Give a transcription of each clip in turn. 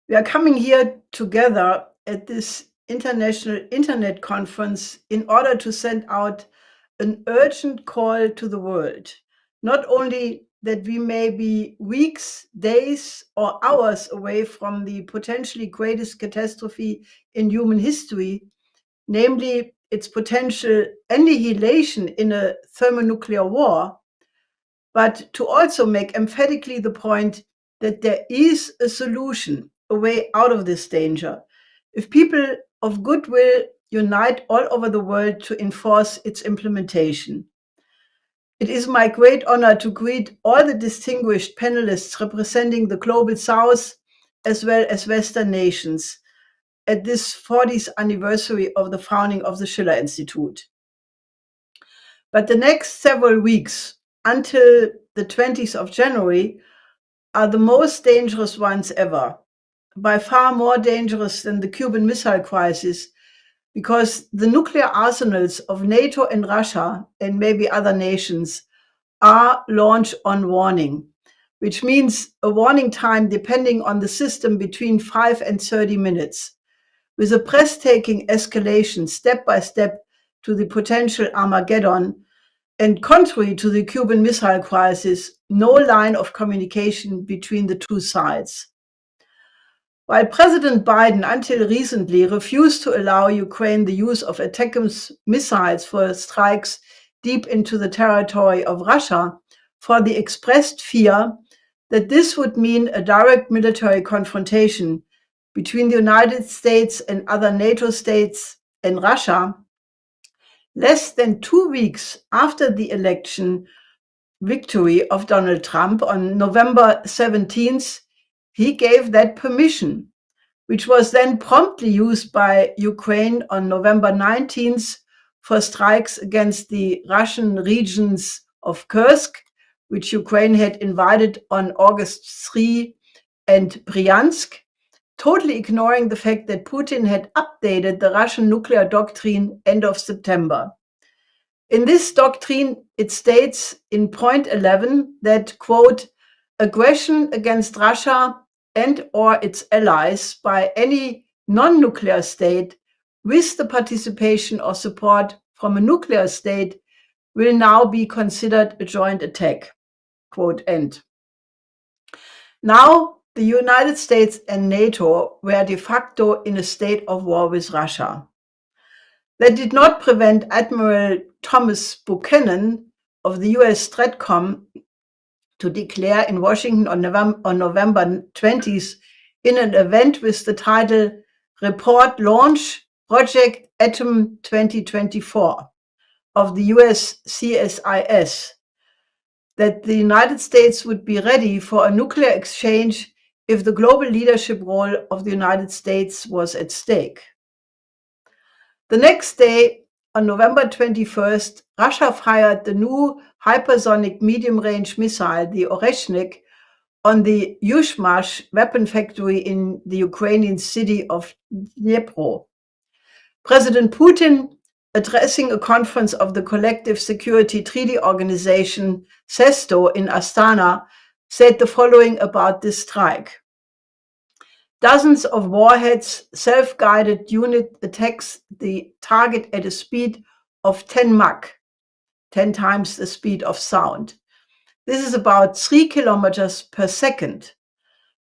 We are coming here together at this international internet conference in order to send out an urgent call to the world. Not only that we may be weeks, days, or hours away from the potentially greatest catastrophe in human history, namely its potential annihilation in a thermonuclear war, but to also make emphatically the point that there is a solution, a way out of this danger, if people of goodwill unite all over the world to enforce its implementation. It is my great honor to greet all the distinguished panelists representing the Global South as well as Western nations at this 40th anniversary of the founding of the Schiller Institute. But the next several weeks, until the 20th of January, are the most dangerous ones ever, by far more dangerous than the Cuban Missile Crisis, because the nuclear arsenals of NATO and Russia, and maybe other nations, are launch on warning, which means a warning time depending on the system between 5 and 30 minutes, with a breathtaking escalation step by step to the potential Armageddon. And contrary to the Cuban Missile Crisis, no line of communication between the two sides. While President Biden, until recently, refused to allow Ukraine the use of ATACMS missiles for strikes deep into the territory of Russia, for the expressed fear that this would mean a direct military confrontation between the United States and other NATO states and Russia, less than 2 weeks after the election victory of Donald Trump on November 17th, he gave that permission, which was then promptly used by Ukraine on November 19th for strikes against the Russian regions of Kursk, which Ukraine had invaded on August 3, and Bryansk, totally ignoring the fact that Putin had updated the Russian nuclear doctrine end of September. In this doctrine, it states in point 11 that, quote, aggression against Russia and or its allies by any non-nuclear state with the participation or support from a nuclear state will now be considered a joint attack, quote, end. Now, the United States and NATO were de facto in a state of war with Russia. That did not prevent Admiral Thomas Buchanan of the US Stratcom to declare in Washington on November 20th in an event with the title Report Launch Project Atom 2024 of the US CSIS that the United States would be ready for a nuclear exchange if the global leadership role of the United States was at stake. The next day, on November 21st, Russia fired the new hypersonic medium-range missile, the Oreshnik, on the Yuzhmash weapon factory in the Ukrainian city of Dnipro. President Putin, addressing a conference of the Collective Security Treaty Organization, CESTO, in Astana, said the following about this strike. Dozens of warheads, self-guided unit attacks the target at a speed of 10 Mach, 10 times the speed of sound. This is about 3 kilometers per second.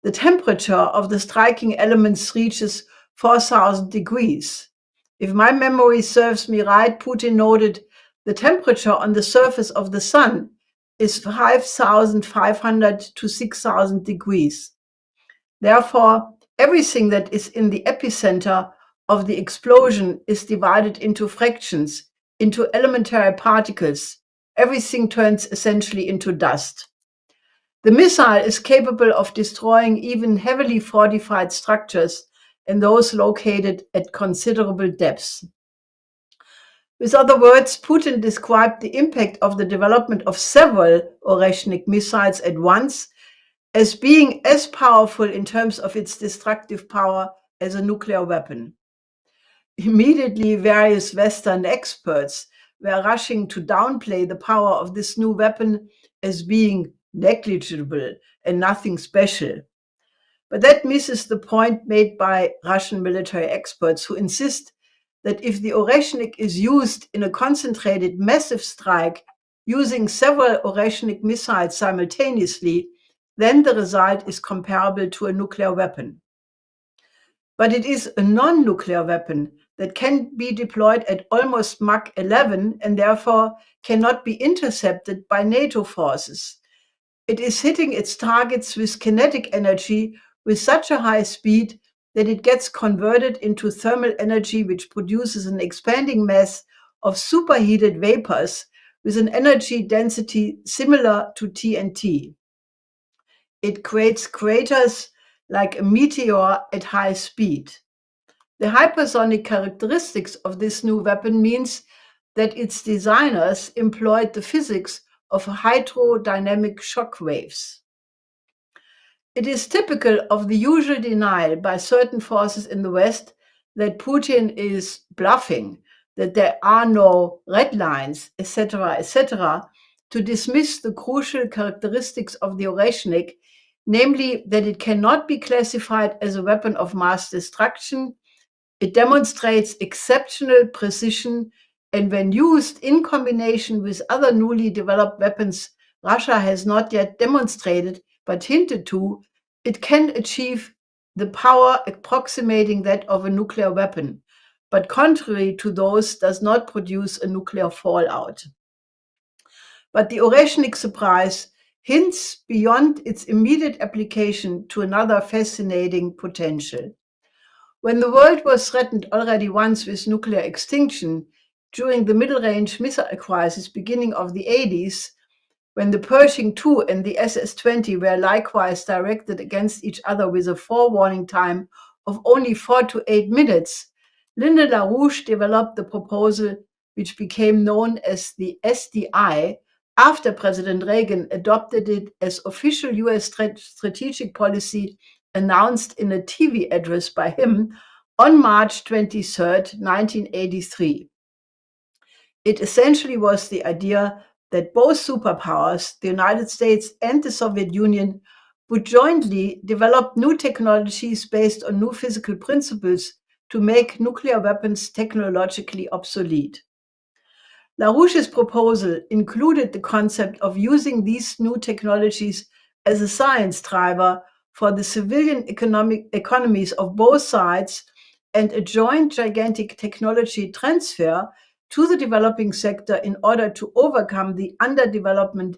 The temperature of the striking elements reaches 4,000 degrees. If my memory serves me right, Putin noted the temperature on the surface of the sun is 5,500 to 6,000 degrees. Therefore, everything that is in the epicenter of the explosion is divided into fractions, into elementary particles. Everything turns essentially into dust. The missile is capable of destroying even heavily fortified structures and those located at considerable depths. With other words, Putin described the impact of the development of several Oreshnik missiles at once as being as powerful in terms of its destructive power as a nuclear weapon. Immediately, various Western experts were rushing to downplay the power of this new weapon as being negligible and nothing special. But that misses the point made by Russian military experts who insist that if the Oreshnik is used in a concentrated massive strike using several Oreshnik missiles simultaneously, then the result is comparable to a nuclear weapon. But it is a non-nuclear weapon that can be deployed at almost Mach 11 and therefore cannot be intercepted by NATO forces. It is hitting its targets with kinetic energy with such a high speed that it gets converted into thermal energy, which produces an expanding mass of superheated vapors with an energy density similar to TNT. It creates craters like a meteor at high speed. The hypersonic characteristics of this new weapon means that its designers employed the physics of hydrodynamic shock waves. It is typical of the usual denial by certain forces in the West that Putin is bluffing, that there are no red lines, etc., to dismiss the crucial characteristics of the Oreshnik, namely that it cannot be classified as a weapon of mass destruction. It demonstrates exceptional precision, and when used in combination with other newly developed weapons Russia has not yet demonstrated but hinted to, it can achieve the power approximating that of a nuclear weapon, but contrary to those, does not produce a nuclear fallout. But the Oreshnik surprise hints beyond its immediate application to another fascinating potential. When the world was threatened already once with nuclear extinction during the middle-range missile crisis beginning of the 80s, when the Pershing II and the SS-20 were likewise directed against each other with a forewarning time of only 4 to 8 minutes, Linda LaRouche developed the proposal which became known as the SDI after President Reagan adopted it as official US strategic policy announced in a TV address by him on March 23, 1983. It essentially was the idea that both superpowers, the United States and the Soviet Union, would jointly develop new technologies based on new physical principles to make nuclear weapons technologically obsolete. LaRouche's proposal included the concept of using these new technologies as a science driver for the civilian economies of both sides and a joint gigantic technology transfer to the developing sector in order to overcome the underdevelopment,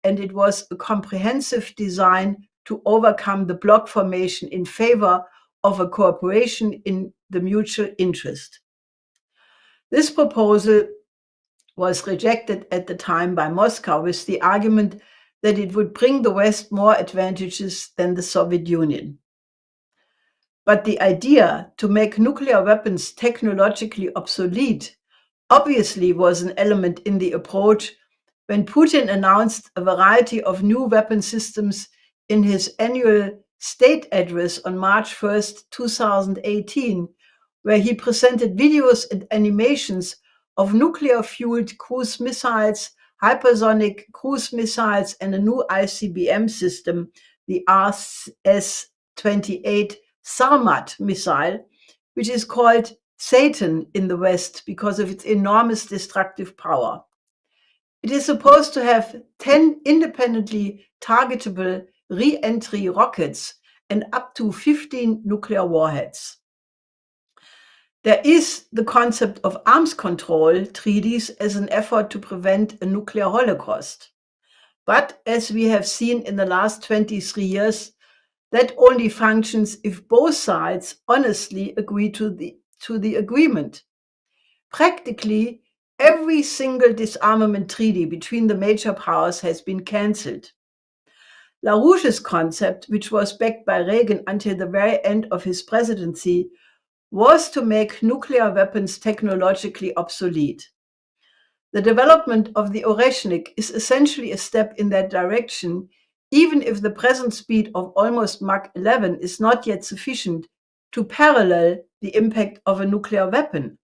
and it was a comprehensive design to overcome the bloc formation in favor of a cooperation in the mutual interest. This proposal was rejected at the time by Moscow with the argument that it would bring the West more advantages than the Soviet Union. But the idea to make nuclear weapons technologically obsolete obviously was an element in the approach when Putin announced a variety of new weapon systems in his annual state address on March 1st, 2018, where he presented videos and animations of nuclear-fueled cruise missiles, hypersonic cruise missiles, and a new ICBM system, the RS-28 Sarmat missile, which is called Satan in the West because of its enormous destructive power. It is supposed to have 10 independently targetable re-entry rockets and up to 15 nuclear warheads. There is the concept of arms control treaties as an effort to prevent a nuclear holocaust. But as we have seen in the last 23 years, that only functions if both sides honestly agree to the agreement. Practically, every single disarmament treaty between the major powers has been cancelled. LaRouche's concept, which was backed by Reagan until the very end of his presidency, was to make nuclear weapons technologically obsolete. The development of the Oreshnik is essentially a step in that direction, even if the present speed of almost Mach 11 is not yet sufficient to parallel the impact of a nuclear weapon.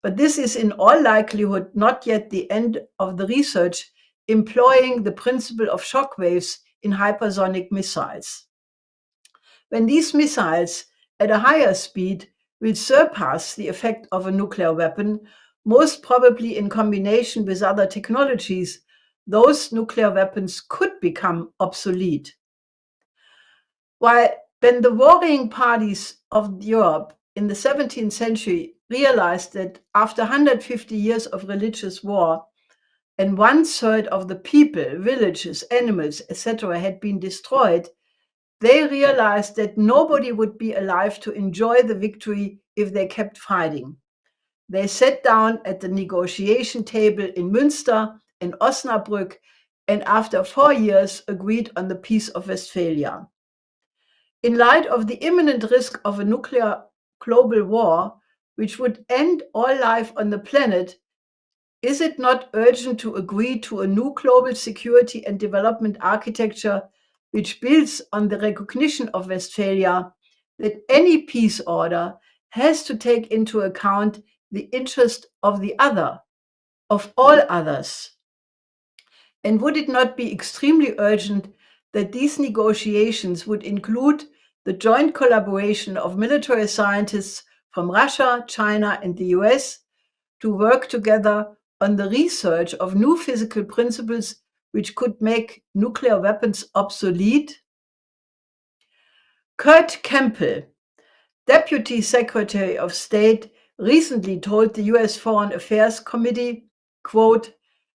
But this is in all likelihood not yet the end of the research employing the principle of shock waves in hypersonic missiles. when these missiles at a higher speed will surpass the effect of a nuclear weapon, most probably in combination with other technologies, those nuclear weapons could become obsolete. When the warring parties of Europe in the 17th century realized that after 150 years of religious war, and 1/3 of the people, villages, animals, etc., had been destroyed, they realized that nobody would be alive to enjoy the victory if they kept fighting. They sat down at the negotiation table in Münster and Osnabrück, and after 4 years agreed on the Peace of Westphalia. In light of the imminent risk of a nuclear global war, which would end all life on the planet, is it not urgent to agree to a new global security and development architecture which builds on the recognition of Westphalia that any peace order has to take into account the interest of the other, of all others? And would it not be extremely urgent that these negotiations would include the joint collaboration of military scientists from Russia, China, and the US to work together on the research of new physical principles which could make nuclear weapons obsolete? Kurt Campbell, Deputy Secretary of State, recently told the US Foreign Affairs Committee, quote,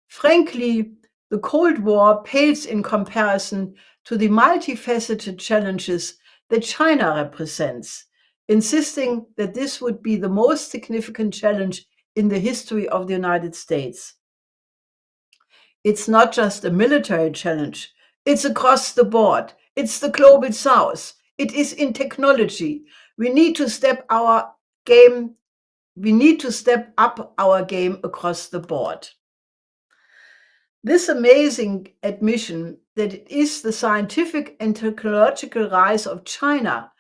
"Frankly, the Cold War pales in comparison to the multifaceted challenges that China represents, insisting that this would be the most significant challenge in the history of the United States. It's not just a military challenge, it's across the board. It's the global south. It is in technology. We need to step up our game across the board." This amazing admission that it is the scientific and technological rise of China,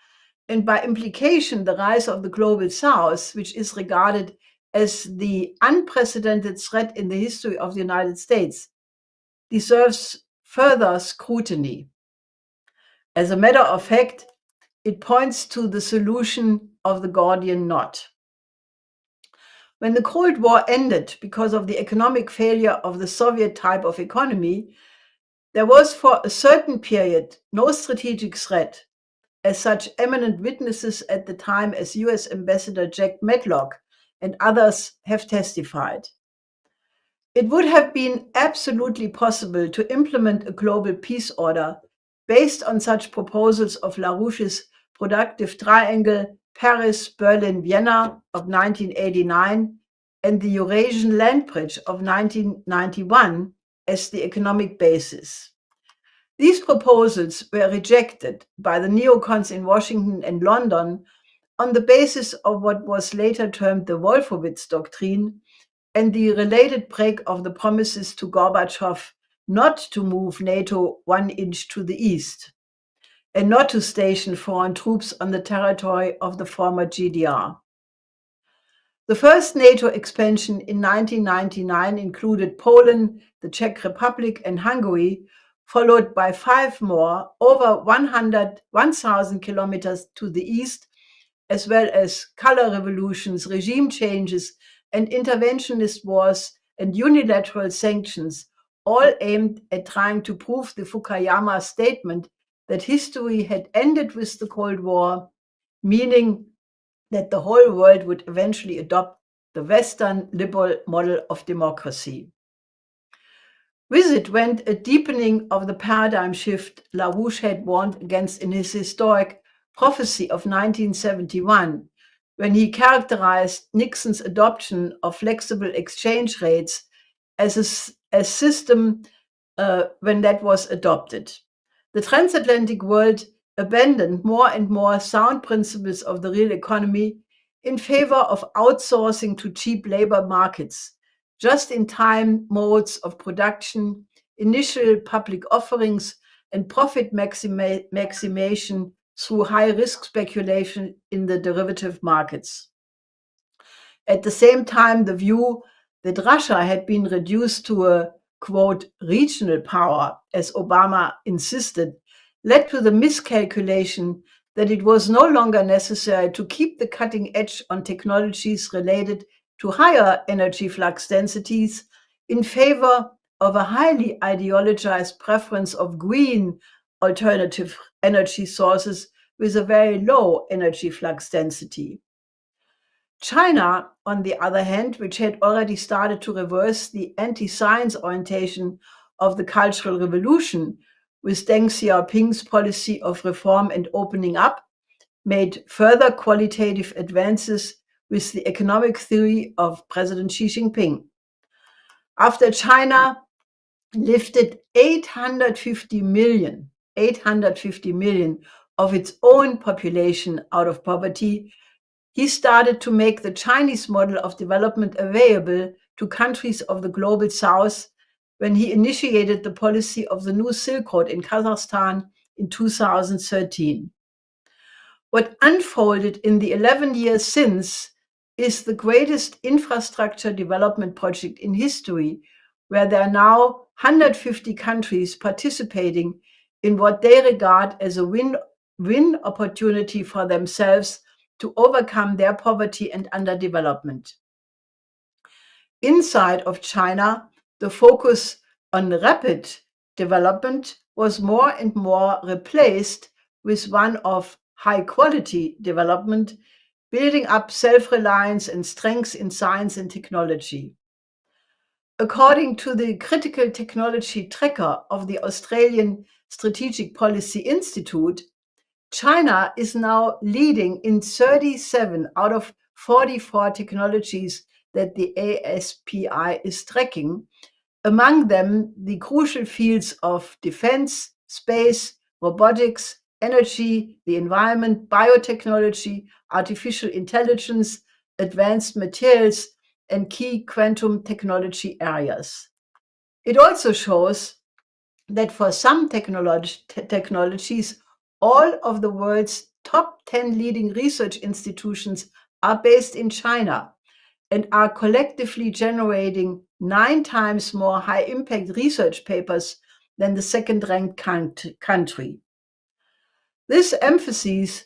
and by implication the rise of the global south, which is regarded as the unprecedented threat in the history of the United States, deserves further scrutiny. As a matter of fact, it points to the solution of the Gordian knot. When the Cold War ended because of the economic failure of the Soviet type of economy, there was for a certain period no strategic threat, as such eminent witnesses at the time as US Ambassador Jack Matlock and others have testified. It would have been absolutely possible to implement a global peace order based on such proposals of LaRouche's productive triangle Paris, Berlin, Vienna of 1989 and the Eurasian Land Bridge of 1991 as the economic basis. These proposals were rejected by the neocons in Washington and London on the basis of what was later termed the Wolfowitz Doctrine and the related break of the promises to Gorbachev not to move NATO 1 inch to the east and not to station foreign troops on the territory of the former GDR. The first NATO expansion in 1999 included Poland, the Czech Republic, and Hungary, followed by 5 more over 1,000 kilometers to the east, as well as color revolutions, regime changes, and interventionist wars and unilateral sanctions, all aimed at trying to prove the Fukuyama statement that history had ended with the Cold War, meaning that the whole world would eventually adopt the Western liberal model of democracy. With it went a deepening of the paradigm shift LaRouche had warned against in his historic prophecy of 1971, when he characterized Nixon's adoption of flexible exchange rates as a system when that was adopted. The transatlantic world abandoned more and more sound principles of the real economy in favor of outsourcing to cheap labor markets, just-in-time modes of production, initial public offerings, and profit maximization through high-risk speculation in the derivative markets. At the same time, the view that Russia had been reduced to a, quote, regional power, as Obama insisted, led to the miscalculation that it was no longer necessary to keep the cutting edge on technologies related to higher energy flux densities in favor of a highly ideologized preference of green alternative energy sources with a very low energy flux density. China, on the other hand, which had already started to reverse the anti-science orientation of the Cultural Revolution with Deng Xiaoping's policy of reform and opening up, made further qualitative advances with the economic theory of President Xi Jinping. After China lifted 850 million of its own population out of poverty, he started to make the Chinese model of development available to countries of the global south when he initiated the policy of the new Silk Road in Kazakhstan in 2013. What unfolded in the 11 years since is the greatest infrastructure development project in history, where there are now 150 countries participating in what they regard as a win-win opportunity for themselves to overcome their poverty and underdevelopment. Inside of China, the focus on rapid development was more and more replaced with one of high-quality development, building up self-reliance and strengths in science and technology. According to the Critical Technology Tracker of the Australian Strategic Policy Institute, China is now leading in 37 out of 44 technologies that the ASPI is tracking, among them the crucial fields of defense, space, robotics, energy, the environment, biotechnology, artificial intelligence, advanced materials, and key quantum technology areas. It also shows that for some technologies, all of the world's top 10 leading research institutions are based in China and are collectively generating 9 times more high-impact research papers than the second-ranked country. This emphasis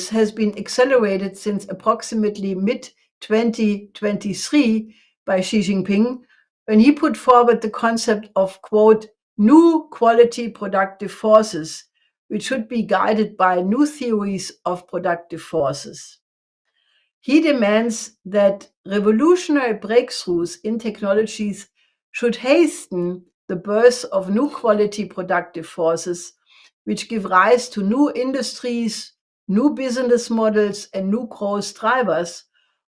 has been accelerated since approximately mid-2023 by Xi Jinping, when he put forward the concept of, quote, new quality productive forces, which should be guided by new theories of productive forces. He demands that revolutionary breakthroughs in technologies should hasten the birth of new quality productive forces, which give rise to new industries, new business models, and new growth drivers.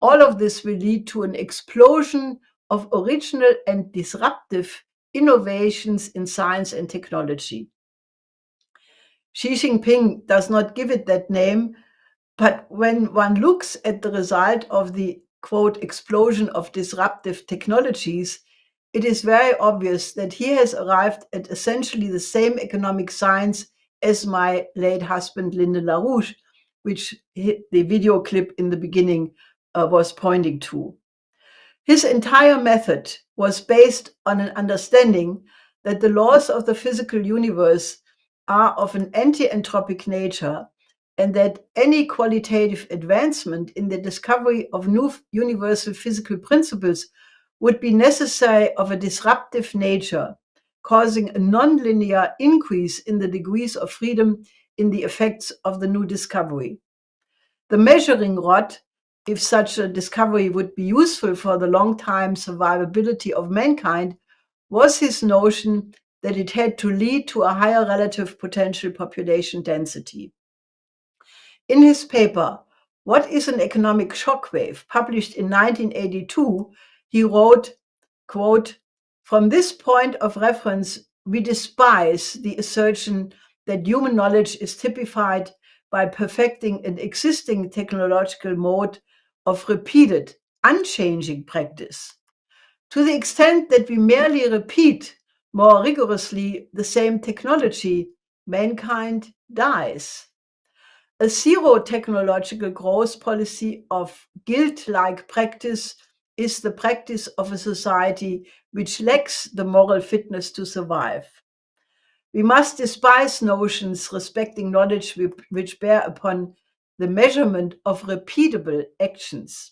All of this will lead to an explosion of original and disruptive innovations in science and technology. Xi Jinping does not give it that name, but when one looks at the result of the, quote, explosion of disruptive technologies, it is very obvious that he has arrived at essentially the same economic science as my late husband, Lyndon LaRouche, which the video clip in the beginning was pointing to. His entire method was based on an understanding that the laws of the physical universe are of an anti-entropic nature, and that any qualitative advancement in the discovery of new universal physical principles would be necessary of a disruptive nature, causing a non-linear increase in the degrees of freedom in the effects of the new discovery. The measuring rod, if such a discovery would be useful for the long-time survivability of mankind, was his notion that it had to lead to a higher relative potential population density. In his paper, What is an Economic Shockwave, published in 1982, he wrote, quote, from this point of reference, we despise the assertion that human knowledge is typified by perfecting an existing technological mode of repeated, unchanging practice. To the extent that we merely repeat more rigorously the same technology, mankind dies. A zero technological growth policy of guilt-like practice is the practice of a society which lacks the moral fitness to survive. We must despise notions respecting knowledge which bear upon the measurement of repeatable actions.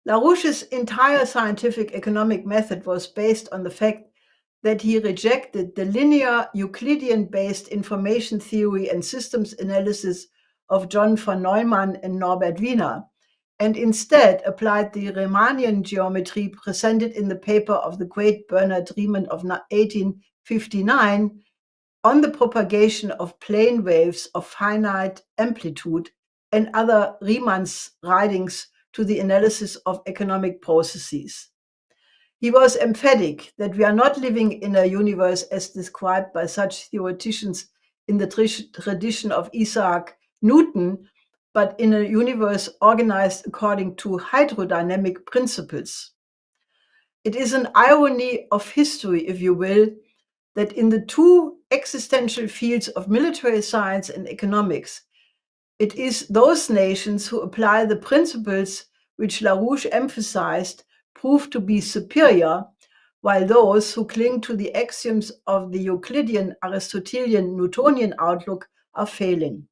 LaRouche's entire scientific economic method was based on the fact that he rejected the linear Euclidean-based information theory and systems analysis of John von Neumann and Norbert Wiener, and instead applied the Riemannian geometry presented in the paper of the great Bernard Riemann of 1859 on the propagation of plane waves of finite amplitude and other Riemann's writings to the analysis of economic processes. He was emphatic that we are not living in a universe as described by such theoreticians in the tradition of Isaac Newton, but in a universe organized according to hydrodynamic principles. It is an irony of history, if you will, that in the two existential fields of military science and economics, it is those nations who apply the principles which LaRouche emphasized prove to be superior, while those who cling to the axioms of the Euclidean, Aristotelian, Newtonian outlook are failing.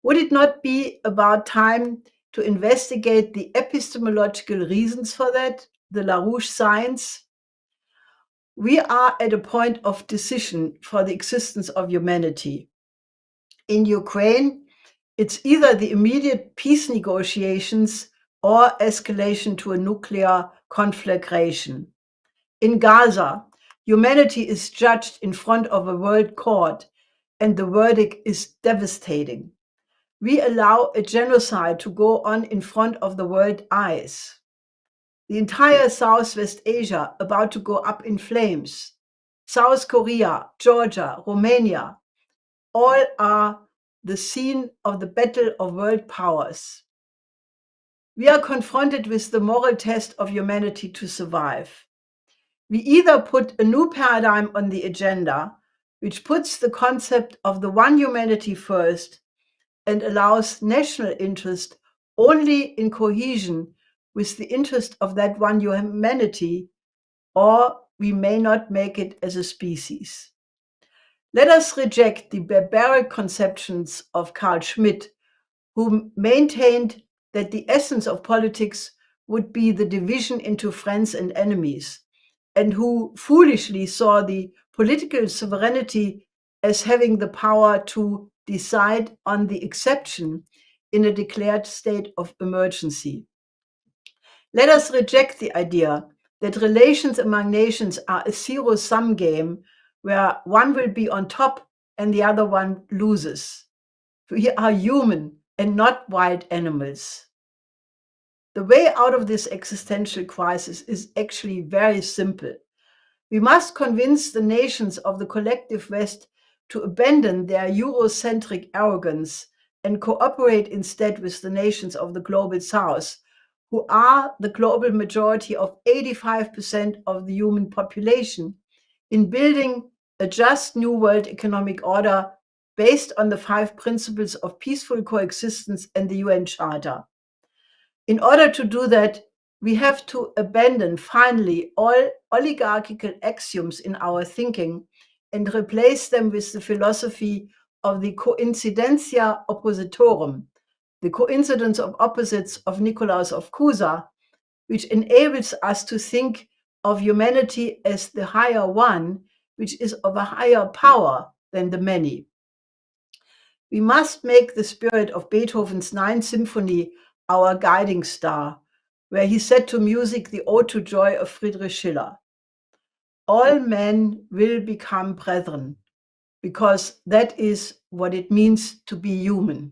Would it not be about time to investigate the epistemological reasons for that, the LaRouche science? We are at a point of decision for the existence of humanity. In Ukraine, it's either the immediate peace negotiations or escalation to a nuclear conflagration. In Gaza, humanity is judged in front of a world court, and the verdict is devastating. We allow a genocide to go on in front of the world's eyes. The entire Southwest Asia about to go up in flames. South Korea, Georgia, Romania, all are the scene of the battle of world powers. We are confronted with the moral test of humanity to survive. We either put a new paradigm on the agenda, which puts the concept of the one humanity first and allows national interest only in cohesion with the interest of that one humanity, or we may not make it as a species. Let us reject the barbaric conceptions of Carl Schmitt, who maintained that the essence of politics would be the division into friends and enemies, and who foolishly saw the political sovereignty as having the power to decide on the exception in a declared state of emergency. Let us reject the idea that relations among nations are a zero-sum game where one will be on top and the other one loses. We are human and not wild animals. The way out of this existential crisis is actually very simple. We must convince the nations of the collective West to abandon their Eurocentric arrogance and cooperate instead with the nations of the global South, who are the global majority of 85% of the human population, in building a just new world economic order based on the 5 principles of peaceful coexistence and the UN Charter. In order to do that, we have to abandon finally all oligarchical axioms in our thinking and replace them with the philosophy of the coincidentia oppositorum, the coincidence of opposites of Nicolaus of Cusa, which enables us to think of humanity as the higher one, which is of a higher power than the many. We must make the spirit of Beethoven's 9th Symphony our guiding star, where he set to music the Ode to Joy of Friedrich Schiller. All men will become brethren, because that is what it means to be human.